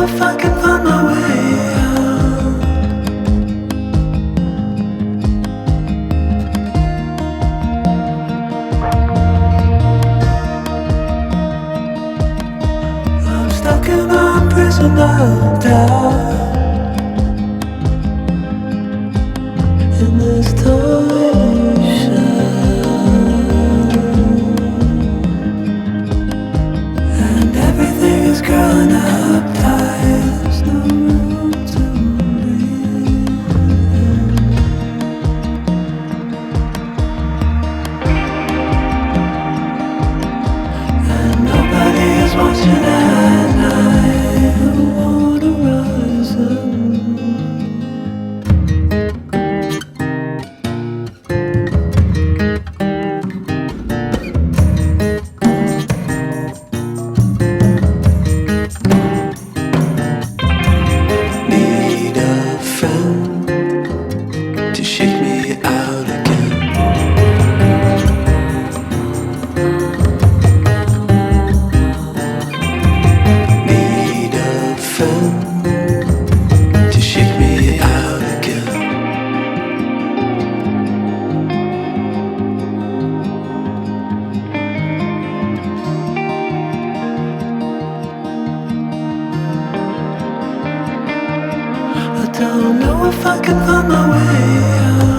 if I can find my way out. I'm stuck in a prison of doubt. In this tiny shell, and everything is growing up tight. There's no room to breathe, and nobody is watching at night. I wanna rise up. Need a friend to shake me out again. Need a friend to shake me out again. I don't know if I can find my way out.